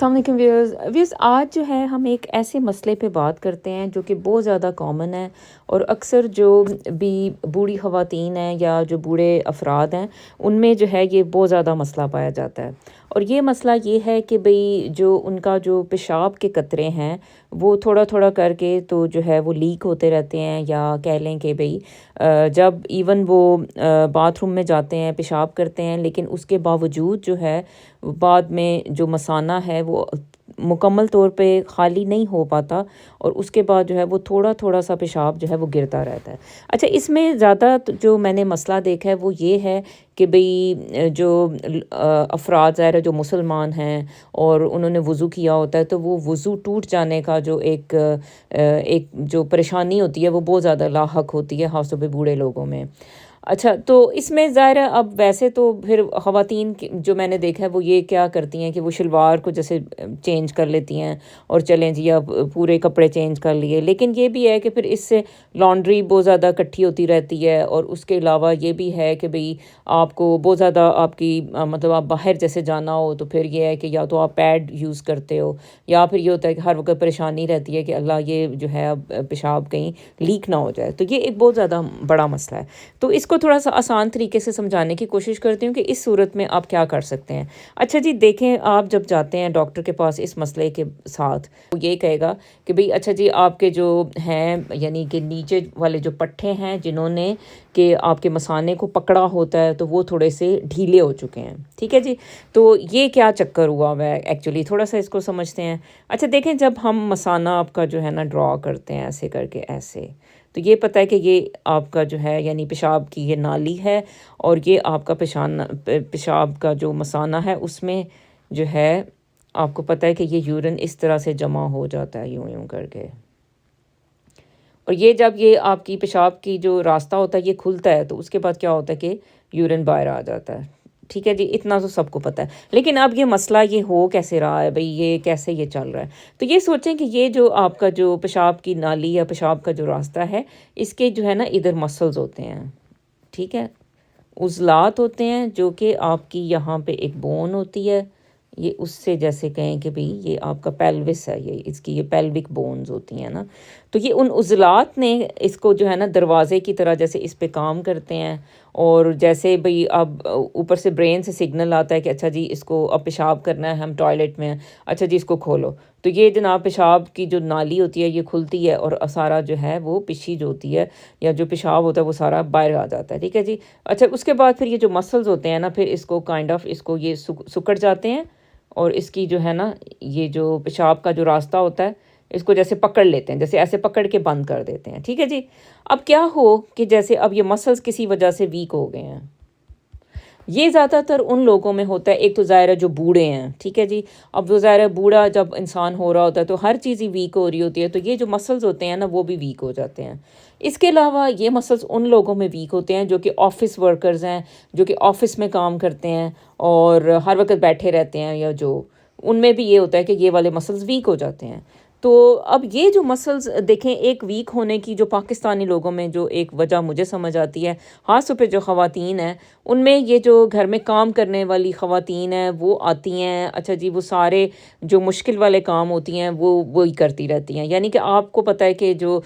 السلام علیکم ویورز آج جو ہے ہم ایک ایسے مسئلے پہ بات کرتے ہیں جو کہ بہت زیادہ کامن ہے، اور اکثر جو بھی بوڑھی خواتین ہیں یا جو بوڑھے افراد ہیں ان میں جو ہے یہ بہت زیادہ مسئلہ پایا جاتا ہے۔ اور یہ مسئلہ یہ ہے کہ بھئی جو ان کا جو پیشاب کے قطرے ہیں وہ تھوڑا تھوڑا کر کے تو جو ہے وہ لیک ہوتے رہتے ہیں، یا کہہ لیں کہ بھئی جب ایون وہ باتھ روم میں جاتے ہیں پیشاب کرتے ہیں، لیکن اس کے باوجود جو ہے بعد میں جو مثانہ ہے وہ مکمل طور پہ خالی نہیں ہو پاتا، اور اس کے بعد جو ہے وہ تھوڑا تھوڑا سا پیشاب جو ہے وہ گرتا رہتا ہے۔ اچھا، اس میں زیادہ جو میں نے مسئلہ دیکھا ہے وہ یہ ہے کہ بھئی جو افراد ظاہر ہے جو مسلمان ہیں اور انہوں نے وضو کیا ہوتا ہے، تو وہ وضو ٹوٹ جانے کا جو ایک جو پریشانی ہوتی ہے وہ بہت زیادہ لاحق ہوتی ہے، خاص طور پہ بوڑھے لوگوں میں۔ اچھا، تو اس میں ظاہر ہے اب ویسے تو پھر خواتین جو میں نے دیکھا ہے وہ یہ کیا کرتی ہیں کہ وہ شلوار کو جیسے چینج کر لیتی ہیں اور چلیں جی اب پورے کپڑے چینج کر لیے، لیکن یہ بھی ہے کہ پھر اس سے لانڈری بہت زیادہ اکٹھی ہوتی رہتی ہے، اور اس کے علاوہ یہ بھی ہے کہ بھئی آپ کو بہت زیادہ آپ کی مطلب آپ باہر جیسے جانا ہو تو پھر یہ ہے کہ یا تو آپ پیڈ یوز کرتے ہو، یا پھر یہ ہوتا ہے کہ ہر وقت پریشانی رہتی ہے کہ اللہ یہ جو ہے اب پیشاب کہیں لیک نہ ہو جائے، تو یہ ایک بہت زیادہ بڑا مسئلہ ہے۔ تو اس کو تھوڑا سا آسان طریقے سے سمجھانے کی کوشش کرتی ہوں کہ اس صورت میں آپ کیا کر سکتے ہیں۔ اچھا جی، دیکھیں آپ جب جاتے ہیں ڈاکٹر کے پاس اس مسئلے کے ساتھ، وہ یہ کہے گا کہ بھئی اچھا جی آپ کے جو ہیں یعنی کہ نیچے والے جو پٹھے ہیں جنہوں نے کہ آپ کے مثانے کو پکڑا ہوتا ہے تو وہ تھوڑے سے ڈھیلے ہو چکے ہیں، ٹھیک ہے جی۔ تو یہ کیا چکر ہوا ہوا ہے ایکچولی، تھوڑا سا اس کو سمجھتے ہیں۔ اچھا دیکھیں، جب ہم مثانہ آپ کا جو ہے نا ڈرا کرتے ہیں ایسے کر کے ایسے، تو یہ پتہ ہے کہ یہ آپ کا جو ہے یعنی پیشاب کی یہ نالی ہے، اور یہ آپ کا پیشاب کا جو مثانہ ہے اس میں جو ہے آپ کو پتہ ہے کہ یہ یورین اس طرح سے جمع ہو جاتا ہے یوں یوں کر کے، اور یہ جب یہ آپ کی پیشاب کی جو راستہ ہوتا ہے یہ کھلتا ہے تو اس کے بعد کیا ہوتا ہے کہ یورین باہر آ جاتا ہے، ٹھیک ہے جی۔ اتنا تو سب کو پتہ ہے، لیکن اب یہ مسئلہ یہ ہو کیسے رہا ہے بھئی، یہ کیسے یہ چل رہا ہے؟ تو یہ سوچیں کہ یہ جو آپ کا جو پیشاب کی نالی یا پیشاب کا جو راستہ ہے اس کے جو ہے نا ادھر مسلز ہوتے ہیں، ٹھیک ہے، عضلات ہوتے ہیں جو کہ آپ کی یہاں پہ ایک بون ہوتی ہے، یہ اس سے جیسے کہیں کہ بھئی یہ آپ کا پیلوس ہے، یہ اس کی یہ پیلوک بونز ہوتی ہیں نا، تو یہ ان عضلات نے اس کو جو ہے نا دروازے کی طرح جیسے اس پہ کام کرتے ہیں، اور جیسے بھئی اب اوپر سے برین سے سگنل آتا ہے کہ اچھا جی اس کو اب پیشاب کرنا ہے، ہم ٹوائلٹ میں ہیں، اچھا جی اس کو کھولو، تو یہ جناب پیشاب کی جو نالی ہوتی ہے یہ کھلتی ہے، اور سارا جو ہے وہ پشی جو ہوتی ہے یا جو پیشاب ہوتا ہے وہ سارا باہر آ جاتا ہے، ٹھیک ہے جی۔ اچھا، اس کے بعد پھر یہ جو مسلز ہوتے ہیں نا پھر اس کو اس کو یہ سکڑ جاتے ہیں، اور اس کی جو ہے نا یہ جو پیشاب کا جو راستہ ہوتا ہے اس کو جیسے پکڑ لیتے ہیں، جیسے ایسے پکڑ کے بند کر دیتے ہیں، ٹھیک ہے جی۔ اب کیا ہو کہ جیسے اب یہ مسلز کسی وجہ سے ویک ہو گئے ہیں، یہ زیادہ تر ان لوگوں میں ہوتا ہے، ایک تو ظاہر ہے جو بوڑھے ہیں، ٹھیک ہے جی۔ اب وہ ظاہر ہے بوڑھا جب انسان ہو رہا ہوتا ہے تو ہر چیز ہی ویک ہو رہی ہوتی ہے، تو یہ جو مسلز ہوتے ہیں نا وہ بھی ویک ہو جاتے ہیں۔ اس کے علاوہ یہ مسلز ان لوگوں میں ویک ہوتے ہیں جو کہ آفس ورکرز ہیں، جو کہ آفس میں کام کرتے ہیں اور ہر وقت بیٹھے رہتے ہیں، یا جو ان میں بھی یہ ہوتا ہے کہ یہ والے مسلز ویک ہو جاتے ہیں۔ تو اب یہ جو مسلز دیکھیں ایک ویک ہونے کی جو پاکستانی لوگوں میں جو ایک وجہ مجھے سمجھ آتی ہے، خاص طور پہ جو خواتین ہیں ان میں یہ جو گھر میں کام کرنے والی خواتین ہیں وہ آتی ہیں، اچھا جی وہ سارے جو مشکل والے کام ہوتی ہیں وہ وہی کرتی رہتی ہیں، یعنی کہ آپ کو پتہ ہے کہ جو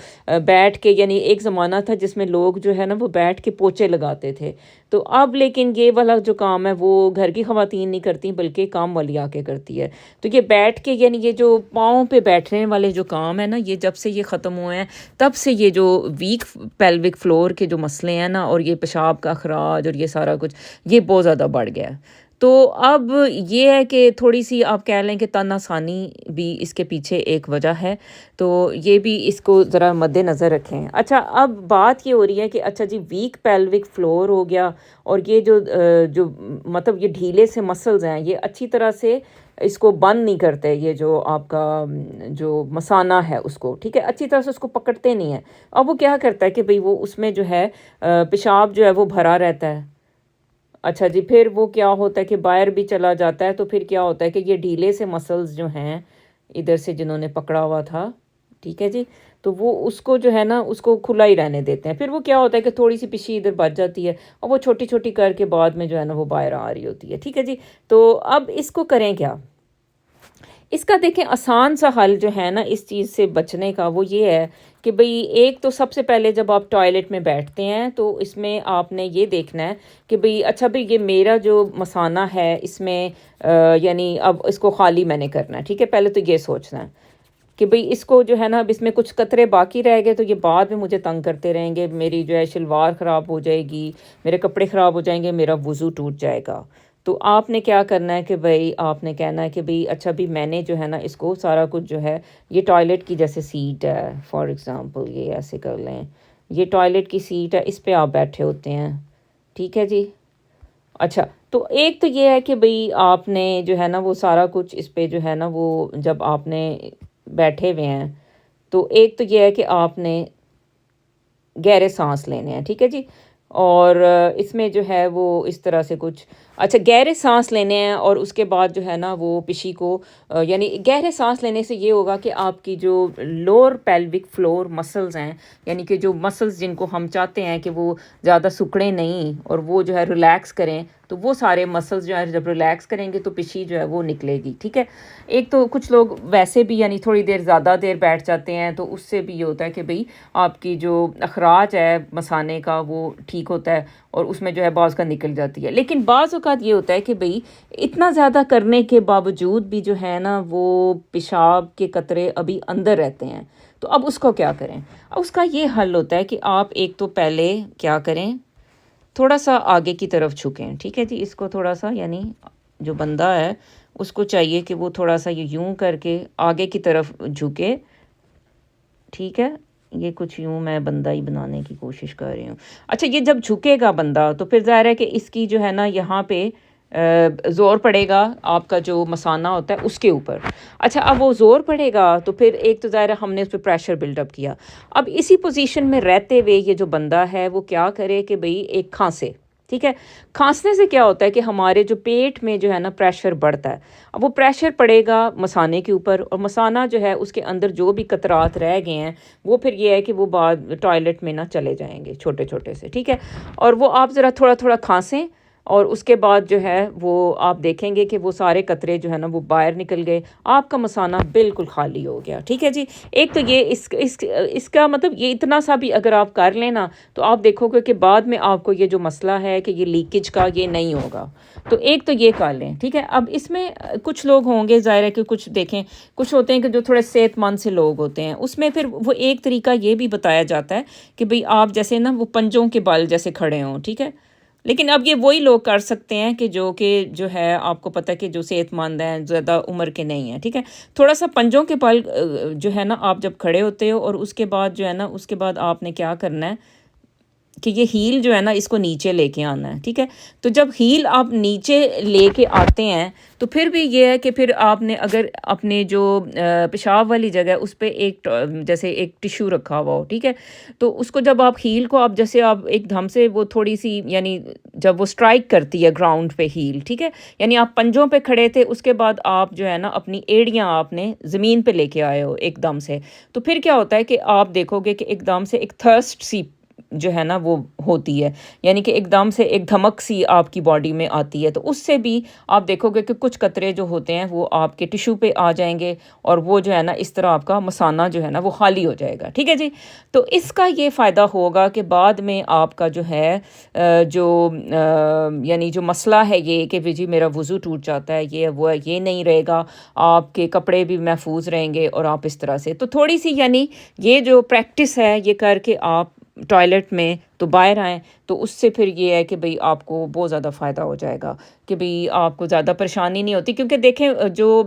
بیٹھ کے، یعنی ایک زمانہ تھا جس میں لوگ جو ہے نا وہ بیٹھ کے پوچے لگاتے تھے، تو اب لیکن یہ والا جو کام ہے وہ گھر کی خواتین نہیں کرتی بلکہ کام والی آ کے کرتی ہے۔ تو یہ بیٹھ کے یعنی یہ جو پاؤں پہ بیٹھنے والے جو کام ہے نا، یہ جب سے یہ ختم ہوئے ہیں تب سے یہ جو ویک پیلوک فلور کے جو مسئلے ہیں نا، اور یہ پیشاب کا اخراج اور یہ سارا کچھ یہ بہت زیادہ بڑھ گیا ہے۔ تو اب یہ ہے کہ تھوڑی سی آپ کہہ لیں کہ تن آسانی بھی اس کے پیچھے ایک وجہ ہے، تو یہ بھی اس کو ذرا مد نظر رکھیں۔ اچھا، اب بات یہ ہو رہی ہے کہ اچھا جی ویک پیلوک فلور ہو گیا، اور یہ جو مطلب یہ ڈھیلے سے مسلز ہیں یہ اچھی طرح سے اس کو بند نہیں کرتے، یہ جو آپ کا جو مثانہ ہے اس کو، ٹھیک ہے، اچھی طرح سے اس کو پکڑتے نہیں ہیں۔ اب وہ کیا کرتا ہے کہ بھئی وہ اس میں جو ہے پیشاب جو ہے وہ بھرا رہتا ہے، اچھا جی پھر وہ کیا ہوتا ہے کہ باہر بھی چلا جاتا ہے، تو پھر کیا ہوتا ہے کہ یہ ڈھیلے سے مسلز جو ہیں ادھر سے جنہوں نے پکڑا ہوا تھا، ٹھیک ہے جی، تو وہ اس کو جو ہے نا اس کو کھلا ہی رہنے دیتے ہیں، پھر وہ کیا ہوتا ہے کہ تھوڑی سی پشی ادھر بچ جاتی ہے اور وہ چھوٹی چھوٹی کر کے بعد میں جو ہے نا وہ باہر آ رہی ہوتی ہے، ٹھیک ہے جی۔ تو اب اس کو کریں کیا؟ اس کا دیکھیں آسان سا حل جو ہے نا اس چیز سے بچنے کا وہ یہ ہے کہ بھئی ایک تو سب سے پہلے جب آپ ٹوائلٹ میں بیٹھتے ہیں تو اس میں آپ نے یہ دیکھنا ہے کہ بھئی اچھا بھئی یہ میرا جو مثانہ ہے اس میں یعنی اب اس کو خالی میں نے کرنا ہے، ٹھیک ہے، پہلے تو یہ سوچنا ہے کہ بھئی اس کو جو ہے نا اب اس میں کچھ قطرے باقی رہ گئے تو یہ بعد میں مجھے تنگ کرتے رہیں گے، میری جو ہے شلوار خراب ہو جائے گی، میرے کپڑے خراب ہو جائیں گے، میرا وضو ٹوٹ جائے گا۔ تو آپ نے کیا کرنا ہے کہ بھئی آپ نے کہنا ہے کہ بھئی اچھا بھی میں نے جو ہے نا اس کو سارا کچھ جو ہے یہ ٹوائلٹ کی جیسے سیٹ ہے فار ایگزامپل، یہ ایسے کر لیں، یہ ٹوائلٹ کی سیٹ ہے، اس پہ آپ بیٹھے ہوتے ہیں، ٹھیک ہے جی۔ اچھا تو ایک تو یہ ہے کہ بھئی آپ نے جو ہے نا وہ سارا کچھ اس پہ جو ہے نا وہ جب آپ نے بیٹھے ہوئے ہیں تو ایک تو یہ ہے کہ آپ نے گہرے سانس لینے ہیں، ٹھیک ہے جی، اور اس میں جو ہے وہ اس طرح سے کچھ اچھا گہرے سانس لینے ہیں، اور اس کے بعد جو ہے نا وہ پشی کو یعنی گہرے سانس لینے سے یہ ہوگا کہ آپ کی جو لوور پیلوک فلور مسلز ہیں، یعنی کہ جو مسلز جن کو ہم چاہتے ہیں کہ وہ زیادہ سکڑیں نہیں اور وہ جو ہے ریلیکس کریں، تو وہ سارے مسلز جو ہے جب ریلیکس کریں گے تو پشی جو ہے وہ نکلے گی، ٹھیک ہے۔ ایک تو کچھ لوگ ویسے بھی یعنی تھوڑی دیر زیادہ دیر بیٹھ جاتے ہیں تو اس سے بھی یہ ہوتا ہے کہ بھئی آپ کی جو اخراج ہے مثانے کا وہ ٹھیک ہوتا ہے اور اس میں جو ہے بعض کا نکل جاتی ہے، لیکن بعض اوقات یہ ہوتا ہے کہ بھئی اتنا زیادہ کرنے کے باوجود بھی جو ہے نا وہ پیشاب کے قطرے ابھی اندر رہتے ہیں، تو اب اس کو کیا کریں؟ اب اس کا یہ حل ہوتا ہے کہ آپ ایک تو پہلے کیا کریں، تھوڑا سا آگے کی طرف جھکیں، ٹھیک ہے جی، اس کو تھوڑا سا یعنی جو بندہ ہے اس کو چاہیے کہ وہ تھوڑا سا یہ یوں کر کے آگے کی طرف جھکے، ٹھیک ہے، یہ کچھ یوں میں بندہ ہی بنانے کی کوشش کر رہی ہوں۔ اچھا یہ جب جھکے گا بندہ تو پھر ظاہر ہے کہ اس کی جو ہے نا یہاں پہ زور پڑے گا آپ کا جو مثانہ ہوتا ہے اس کے اوپر۔ اچھا اب وہ زور پڑے گا تو پھر ایک تو ظاہر ہے ہم نے اس پہ پریشر بلڈ اپ کیا، اب اسی پوزیشن میں رہتے ہوئے یہ جو بندہ ہے وہ کیا کرے کہ بھئی ایک کھانسے، ٹھیک ہے۔ کھانسنے سے کیا ہوتا ہے کہ ہمارے جو پیٹ میں جو ہے نا پریشر بڑھتا ہے، اب وہ پریشر پڑے گا مثانے کے اوپر، اور مثانہ جو ہے اس کے اندر جو بھی قطرات رہ گئے ہیں وہ پھر یہ ہے کہ وہ بعد ٹوائلٹ میں نہ چلے جائیں گے چھوٹے چھوٹے سے، ٹھیک ہے۔ اور وہ آپ ذرا تھوڑا تھوڑا کھانسیں اور اس کے بعد جو ہے وہ آپ دیکھیں گے کہ وہ سارے قطرے جو ہے نا وہ باہر نکل گئے، آپ کا مثانہ بالکل خالی ہو گیا، ٹھیک ہے جی۔ ایک تو یہ اس کا مطلب یہ اتنا سا بھی اگر آپ کر لیں نا تو آپ دیکھو گے کہ بعد میں آپ کو یہ جو مسئلہ ہے کہ یہ لیکیج کا یہ نہیں ہوگا، تو ایک تو یہ کر لیں، ٹھیک ہے۔ اب اس میں کچھ لوگ ہوں گے ظاہر ہے کہ کچھ دیکھیں کچھ ہوتے ہیں کہ جو تھوڑے صحت مند سے لوگ ہوتے ہیں، اس میں پھر وہ ایک طریقہ یہ بھی بتایا جاتا ہے کہ بھئی آپ جیسے نا وہ پنجوں کے بل جیسے کھڑے ہوں، ٹھیک ہے۔ لیکن اب یہ وہی لوگ کر سکتے ہیں کہ جو ہے آپ کو پتہ ہے کہ جو صحت مند ہیں، زیادہ عمر کے نہیں ہیں، ٹھیک ہے۔ تھوڑا سا پنجوں کے بل جو ہے نا آپ جب کھڑے ہوتے ہو، اور اس کے بعد جو ہے نا اس کے بعد آپ نے کیا کرنا ہے کہ یہ ہیل جو ہے نا اس کو نیچے لے کے آنا ہے، ٹھیک ہے۔ تو جب ہیل آپ نیچے لے کے آتے ہیں تو پھر بھی یہ ہے کہ پھر آپ نے اگر اپنے جو پیشاب والی جگہ ہے اس پہ ایک جیسے ایک ٹیشو رکھا ہوا ہو، ٹھیک ہے، تو اس کو جب آپ ہیل کو آپ جیسے آپ ایک دم سے وہ تھوڑی سی یعنی جب وہ سٹرائک کرتی ہے گراؤنڈ پہ ہیل، ٹھیک ہے، یعنی آپ پنجوں پہ کھڑے تھے، اس کے بعد آپ جو ہے نا اپنی ایڑیاں آپ نے زمین پہ لے کے آئے ہو ایک دم سے، تو پھر کیا ہوتا ہے کہ آپ دیکھو گے کہ ایک دم سے ایک تھرسٹ سی جو ہے نا وہ ہوتی ہے، یعنی کہ ایک دم سے ایک دھمک سی آپ کی باڈی میں آتی ہے، تو اس سے بھی آپ دیکھو گے کہ کچھ قطرے جو ہوتے ہیں وہ آپ کے ٹیشو پہ آ جائیں گے، اور وہ جو ہے نا اس طرح آپ کا مثانہ جو ہے نا وہ خالی ہو جائے گا، ٹھیک ہے جی۔ تو اس کا یہ فائدہ ہوگا کہ بعد میں آپ کا جو ہے یعنی جو مسئلہ ہے یہ کہ جی میرا وضو ٹوٹ جاتا ہے، یہ نہیں رہے گا، آپ کے کپڑے بھی محفوظ رہیں گے، اور آپ اس طرح سے تو تھوڑی سی یعنی یہ جو پریکٹس ہے یہ کر کے آپ ٹوائلٹ میں تو باہر آئیں، تو اس سے پھر یہ ہے کہ بھئی آپ کو بہت زیادہ فائدہ ہو جائے گا کہ بھئی آپ کو زیادہ پریشانی نہیں ہوتی، کیونکہ دیکھیں جو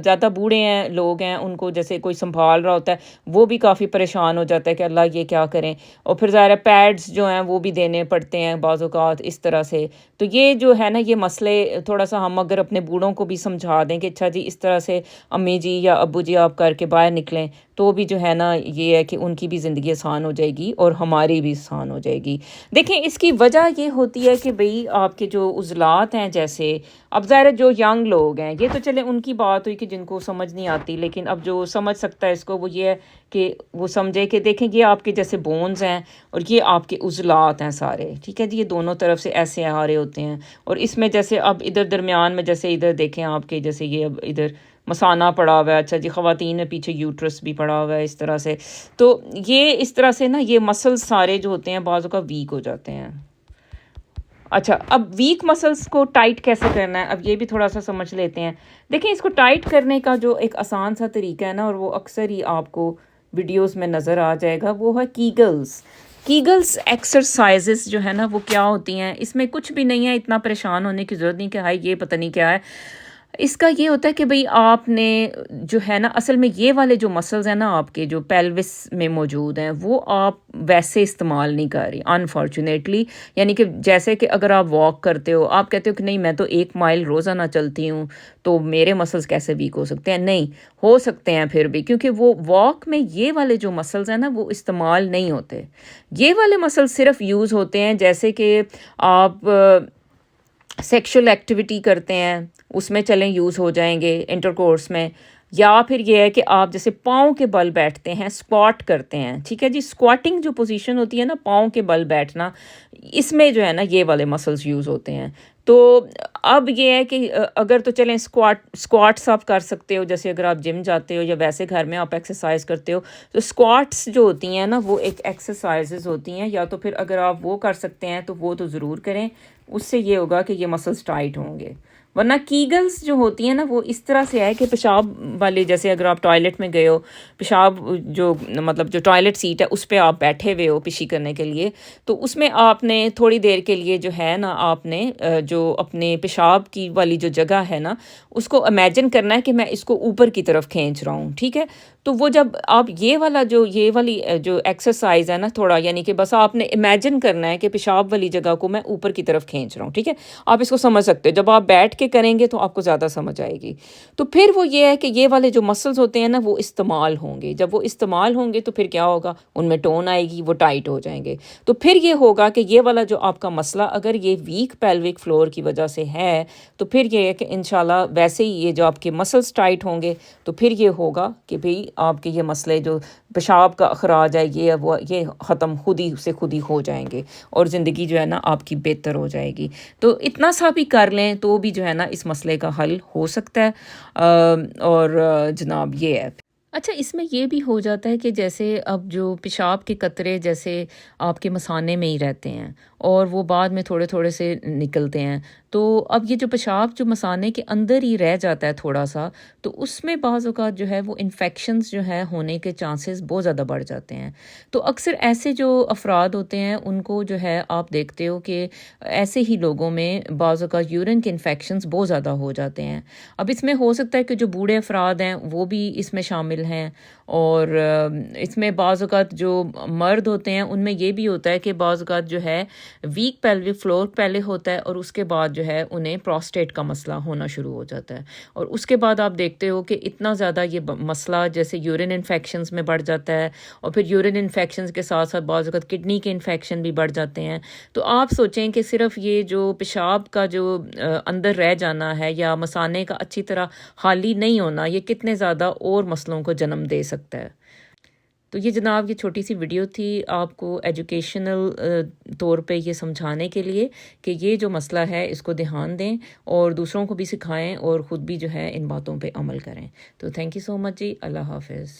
زیادہ بوڑھے ہیں لوگ ہیں ان کو جیسے کوئی سنبھال رہا ہوتا ہے وہ بھی کافی پریشان ہو جاتا ہے کہ اللہ یہ کیا کریں، اور پھر ظاہر پیڈز جو ہیں وہ بھی دینے پڑتے ہیں بعض اوقات اس طرح سے، تو یہ جو ہے نا یہ مسئلے تھوڑا سا ہم اگر اپنے بوڑھوں کو بھی سمجھا دیں کہ اچھا جی اس طرح سے امی جی یا ابو جی آپ کر کے باہر نکلیں، تو بھی جو ہے نا یہ ہے کہ ان کی بھی زندگی آسان ہو جائے گی اور ہماری بھی آسان ہو جائے گی۔ دیکھیں اس کی وجہ یہ ہوتی ہے کہ بھئی آپ کے جو عضلات ہیں، جیسے اب ظاہر جو ینگ لوگ ہیں یہ تو چلے ان کی بات ہوئی کہ جن کو سمجھ نہیں آتی، لیکن اب جو سمجھ سکتا ہے اس کو وہ یہ ہے کہ وہ سمجھے کہ دیکھیں یہ آپ کے جیسے بونز ہیں اور یہ آپ کے عضلات ہیں سارے، ٹھیک ہے جی، یہ دونوں طرف سے ایسے آ رہے ہوتے ہیں، اور اس میں جیسے اب ادھر درمیان میں جیسے ادھر دیکھیں آپ کے جیسے یہ اب ادھر مثانہ پڑا ہوا ہے، اچھا جی خواتین میں پیچھے یوٹرس بھی پڑا ہوا ہے اس طرح سے. تو یہ اس طرح سے نا یہ مسلس سارے جو ہوتے ہیں بعض اوقات ویک ہو جاتے ہیں. اچھا اب ویک مسلس کو ٹائٹ کیسے کرنا ہے، اب یہ بھی تھوڑا سا سمجھ لیتے ہیں. دیکھیں اس کو ٹائٹ کرنے کا جو ایک آسان سا طریقہ ہے نا، اور وہ اکثر ہی آپ کو ویڈیوز میں نظر آ جائے گا، وہ ہے کیگلز ایکسرسائزز جو ہے نا وہ کیا ہوتی ہیں. اس میں کچھ بھی نہیں ہے، اتنا پریشان ہونے کی ضرورت نہیں کہ ہائی یہ پتہ نہیں کیا ہے. اس کا یہ ہوتا ہے کہ بھئی آپ نے جو ہے نا اصل میں یہ والے جو مسلز ہیں نا آپ کے جو پیلوس میں موجود ہیں وہ آپ ویسے استعمال نہیں کر رہی انفارچونیٹلی. یعنی کہ جیسے کہ اگر آپ واک کرتے ہو، آپ کہتے ہو کہ نہیں میں تو 1 مائل روزانہ چلتی ہوں تو میرے مسلز کیسے ویک ہو سکتے ہیں. نہیں ہو سکتے ہیں پھر بھی، کیونکہ وہ واک میں یہ والے جو مسلز ہیں نا وہ استعمال نہیں ہوتے. یہ والے مسلز صرف یوز ہوتے ہیں جیسے کہ آپ سیکشل ایکٹیویٹی کرتے ہیں اس میں چلیں یوز ہو جائیں گے انٹر کورس میں. یا پھر یہ ہے کہ آپ جیسے پاؤں کے بل بیٹھتے ہیں، اسکواٹ کرتے ہیں، ٹھیک ہے جی، اسکواٹنگ جو پوزیشن ہوتی ہے نا پاؤں کے بل بیٹھنا، اس میں جو ہے نا یہ والے مسلز یوز ہوتے ہیں. تو اب یہ ہے کہ اگر تو چلیں اسکواٹس آپ کر سکتے ہو، جیسے اگر آپ جم جاتے ہو یا ویسے گھر میں آپ ایکسرسائز کرتے ہو تو اسکواٹس جو ہوتی ہیں نا وہ ایک ایکسرسائزز ہوتی ہیں. یا تو پھر اگر آپ وہ کر سکتے ہیں تو وہ تو ضرور کریں، اس سے یہ ہوگا کہ یہ مسلز ٹائٹ ہوں گے. ورنہ کیگلز جو ہوتی ہیں نا وہ اس طرح سے ہے کہ پیشاب والے، جیسے اگر آپ ٹوائلٹ میں گئے ہو، پیشاب جو مطلب جو ٹوائلٹ سیٹ ہے اس پہ آپ بیٹھے ہوئے ہو پشی کرنے کے لیے، تو اس میں آپ نے تھوڑی دیر کے لیے جو ہے نا آپ نے جو اپنے پیشاب کی والی جو جگہ ہے نا اس کو امیجن کرنا ہے کہ میں اس کو اوپر کی طرف کھینچ رہا ہوں، ٹھیک ہے. تو وہ جب آپ یہ والی جو ایکسرسائز ہے نا تھوڑا، یعنی کہ بس آپ نے امیجن کرنا ہے کہ پیشاب والی جگہ کو میں اوپر کی طرف کھینچ رہا ہوں، ٹھیک ہے. آپ اس کو سمجھ سکتے ہو، جب آپ بیٹھ کے کریں گے تو آپ کو زیادہ سمجھ آئے گی. تو پھر وہ یہ ہے کہ یہ والے جو مسلز ہوتے ہیں نا وہ استعمال ہوں گے. جب وہ استعمال ہوں گے تو پھر کیا ہوگا، ان میں ٹون آئے گی، وہ ٹائٹ ہو جائیں گے. تو پھر یہ ہوگا کہ یہ والا جو آپ کا مسئلہ اگر یہ ویک پیلوک فلور کی وجہ سے ہے تو پھر یہ ہے کہ انشاءاللہ ویسے ہی یہ جو آپ کے مسلز ٹائٹ ہوں گے تو پھر یہ ہوگا کہ بھئی آپ کے یہ مسئلے جو پیشاب کا اخراج ہے یہ ختم خود ہی ہو جائیں گے اور زندگی جو ہے نا آپ کی بہتر ہو جائے گی. تو اتنا سا بھی کر لیں تو بھی جو ہے نا اس مسئلے کا حل ہو سکتا ہے. اور جناب یہ ہے. اچھا اس میں یہ بھی ہو جاتا ہے کہ جیسے اب جو پیشاب کے قطرے جیسے آپ کے مثانے میں ہی رہتے ہیں اور وہ بعد میں تھوڑے تھوڑے سے نکلتے ہیں، تو اب یہ جو پیشاب جو مثانے کے اندر ہی رہ جاتا ہے تھوڑا سا، تو اس میں بعض اوقات جو ہے وہ انفیکشنز جو ہے ہونے کے چانسز بہت زیادہ بڑھ جاتے ہیں. تو اکثر ایسے جو افراد ہوتے ہیں ان کو جو ہے آپ دیکھتے ہو کہ ایسے ہی لوگوں میں بعض اوقات یورین کے انفیکشنز بہت زیادہ ہو جاتے ہیں. اب اس میں ہو سکتا ہے کہ جو بوڑھے افراد ہیں وہ بھی اس میں شامل ہیں، اور اس میں بعض اوقات جو مرد ہوتے ہیں ان میں یہ بھی ہوتا ہے کہ بعض اوقات جو ہے ویک پیلوک فلور پہلے ہوتا ہے اور اس کے بعد جو ہے انہیں پروسٹیٹ کا مسئلہ ہونا شروع ہو جاتا ہے. اور اس کے بعد آپ دیکھتے ہو کہ اتنا زیادہ یہ مسئلہ جیسے یورین انفیکشنز میں بڑھ جاتا ہے، اور پھر یورین انفیکشنز کے ساتھ ساتھ بعض اوقات کڈنی کے انفیکشن بھی بڑھ جاتے ہیں. تو آپ سوچیں کہ صرف یہ جو پیشاب کا جو اندر رہ جانا ہے یا مثانے کا اچھی طرح خالی نہیں ہونا، یہ کتنے زیادہ اور مسئلوں کو جنم دے سکتا ہے. تو یہ جناب یہ چھوٹی سی ویڈیو تھی آپ کو ایجوکیشنل طور پہ یہ سمجھانے کے لیے کہ یہ جو مسئلہ ہے اس کو دھیان دیں اور دوسروں کو بھی سکھائیں اور خود بھی جو ہے ان باتوں پہ عمل کریں. تو تھینک یو سو مچ جی، اللہ حافظ.